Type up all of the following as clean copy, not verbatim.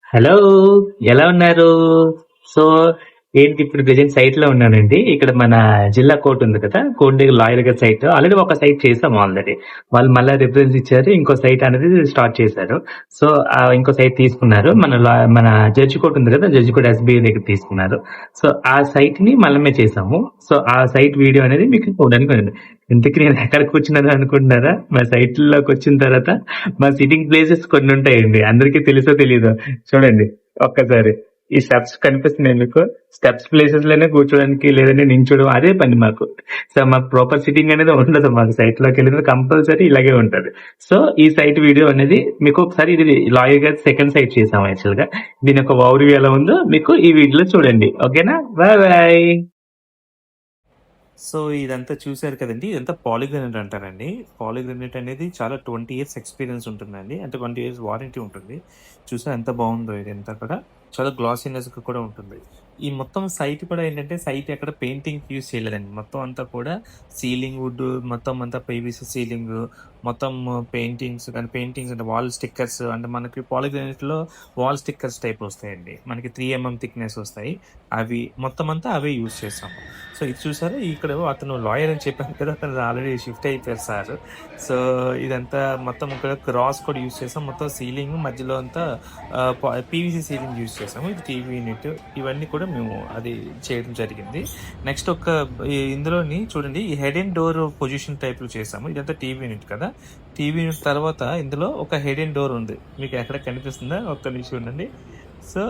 Hello! ఎలా ఉన్నారు? So, ఏంటి ఇప్పుడు ప్రెజెంట్ సైట్‌లో ఉన్నానండి. ఇక్కడ మన జిల్లా కోర్ట్ ఉంది కదా! కోర్ట్ దగ్గర లాయర్ గారి సైట్. ఆల్రెడీ ఒక సైట్ చేసాం ఆల్రెడీ. వాళ్ళు మళ్ళా రిఫరెన్స్ ఇచ్చారు. ఇంకో సైట్ అనేది స్టార్ట్ చేశారు. సో, ఇంకో సైట్ తీసుకున్నారు. మన జడ్జి కోర్ట్ ఉంది కదా! జడ్జి కోర్ట్ ఎస్‌బీఐ దగ్గర తీసుకున్నారు. సో, ఆ సైట్‌ని మళ్ళమే చేసాము. సో, ఆ సైట్ వీడియో అనేది మీకు చూడడానికి ఉంది. ఇంతకి నేను ఎక్కడ కూర్చున్నాను అనుకుంటున్నారా? మా సైట్‌లోకొచ్చిన తర్వాత మా సిట్టింగ్ ప్లేసెస్ కొన్నుంటాయండి. అందరికీ తెలుసో తెలీదో చూడండి ఒక్కసారి. ఈ స్టెప్స్ కనిపిస్తున్నాయి మీకు. స్టెప్స్ ప్లేసెస్ లోనే కూర్చోడానికి లేదంటే నించోవడం అదే పని మాకు. సో మాకు ప్రాపర్ సిట్టింగ్ అనేది ఉండదు. మాకు సైట్ లోకి వెళ్ళిన కంపల్సరీ ఇలాగే ఉంటది. సో ఈ సైట్ వీడియో అనేది మీకు ఒకసారి ఇది లాయర్ గారి సెకండ్ సైట్ చేసాం యాక్చువల్ గా. దీని యొక్క ఓవర్ వ్యూ ఎలా ఉందో మీకు ఈ వీడియోలో చూడండి. ఓకేనా? Bye bye. సో ఇదంతా చూసారు కదండి. ఇదంతా పాలిగ్రానైట్ అంటారండి. పాలిగ్రానైట్ అనేది చాలా 20 ఇయర్స్ ఎక్స్‌పీరియన్స్ ఉంటుందండి. అంటే 20 ఇయర్స్ వారంటీ ఉంటుంది. చూసారా ఎంత బావుందో ఇదంతా కూడా. చాలా గ్లాసీనెస్‌గా కూడా ఉంటుంది. ఈ మొత్తం సైట్ కూడా ఏంటంటే సైట్ ఎక్కడ పెయింటింగ్‌కి యూజ్ చేయలేదండి. మొత్తం అంతా కూడా సీలింగ్ వుడ్ మొత్తం అంతా పీవీసీ సీలింగు, మొత్తం పెయింటింగ్స్ అంటే వాల్ స్టిక్కర్స్ అంటే మనకి పాలిగ్రానైట్‌లో వాల్ స్టిక్కర్స్ టైప్ వస్తాయండి. మనకి 3 థిక్‌నెస్ వస్తాయి. అవి మొత్తం అంతా అవే యూజ్ చేసాము. సో ఇది చూసారా ఇక్కడ అతను లాయర్ అని చెప్పాను కదా! అతను ఆల్రెడీ షిఫ్ట్ అయిపోయారు సారు. సో ఇదంతా మొత్తం ఇక్కడ క్రాస్ కూడా యూజ్ చేసాం. మొత్తం సీలింగ్ మధ్యలో అంతా పీవీసీ సీలింగ్ యూజ్ చేసాము. ఇది టీవీ యూనిట్ ఇవన్నీ కూడా మేము అది చేయడం జరిగింది. నెక్స్ట్ ఇందులోని చూడండి ఈ హెడ్ అండ్ డోర్ పొజిషన్ టైప్‌లో చేసాము. ఇదంతా టీవీ యూనిట్ కదా! టీవీ యూనిట్ తర్వాత ఇందులో ఒక హెడ్ అండ్ డోర్ ఉంది. మీకు ఎక్కడ కనిపిస్తుందా? ఒక్క నిమిషం ఉండండి. సో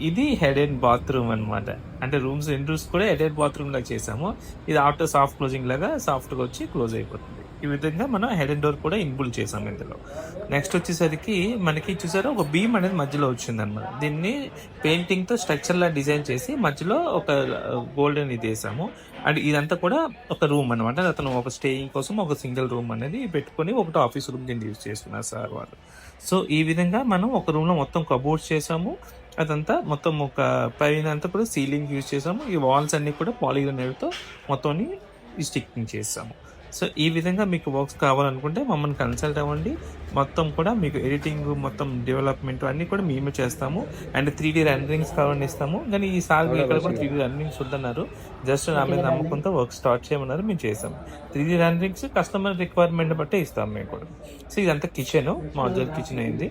ఇది హెడ్ అండ్ బాత్రూమ్ అనమాట. అంటే రెండు రూమ్స్ కూడా హెడ్ అండ్ బాత్రూమ్ లాగా చేసాము. ఇది ఆటో సాఫ్ట్ క్లోజింగ్ లాగా సాఫ్ట్‌గా వచ్చి క్లోజ్ అయిపోతుంది. ఈ విధంగా మనం హెడ్ అండ్ డోర్ కూడా ఇన్‌బుల్ట్ చేసాం ఇందులో. నెక్స్ట్ వచ్చేసరికి మనకి చూసారా ఒక బీమ్ అనేది మధ్యలో వచ్చిందనమాట. దీన్ని పెయింటింగ్‌తో స్ట్రక్చర్‌లా డిజైన్ చేసి మధ్యలో ఒక గోల్డెన్ ఇది ఏసాము. అండ్ ఇదంతా కూడా ఒక రూమ్ అనమాట. అతను ఒక స్టేయింగ్ కోసం ఒక సింగిల్ రూమ్ అనేది పెట్టుకొని ఒకటి ఆఫీస్ రూమ్ కింద యూజ్ చేస్తున్నారు సార్ వాళ్ళు. సో ఈ విధంగా మనం ఒక రూమ్‌లో మొత్తం కబోర్డ్స్ చేసాము. అదంతా మొత్తం ఒక పైనంతా కూడా సీలింగ్ యూజ్ చేసాము. ఈ వాల్స్ అన్నీ కూడా పాలిగ్రానైట్‌తో మొత్తాన్ని స్టిక్కింగ్ చేసాము. సో ఈ విధంగా మీకు వర్క్స్ కావాలనుకుంటే మమ్మల్ని కన్సల్ట్ అవ్వండి. మొత్తం కూడా మీకు ఎడిటింగ్ మొత్తం డెవలప్‌మెంట్ అన్నీ కూడా మేమే చేస్తాము. అండ్ 3D రెండరింగ్స్ కావాలని ఇస్తాము. కానీ ఈసారి ఇక్కడ కూడా 3D రెండరింగ్స్ వద్దన్నారు. జస్ట్ నా మీద నమ్మకంతో వర్క్ స్టార్ట్ చేయమన్నారు. మేము చేసాం. 3D రెండరింగ్స్ కస్టమర్ రిక్వైర్మెంట్ బట్టే ఇస్తాం మేము కూడా. సో ఇదంతా కిచెను. మాడ్యులర్ కిచెన్ అయింది.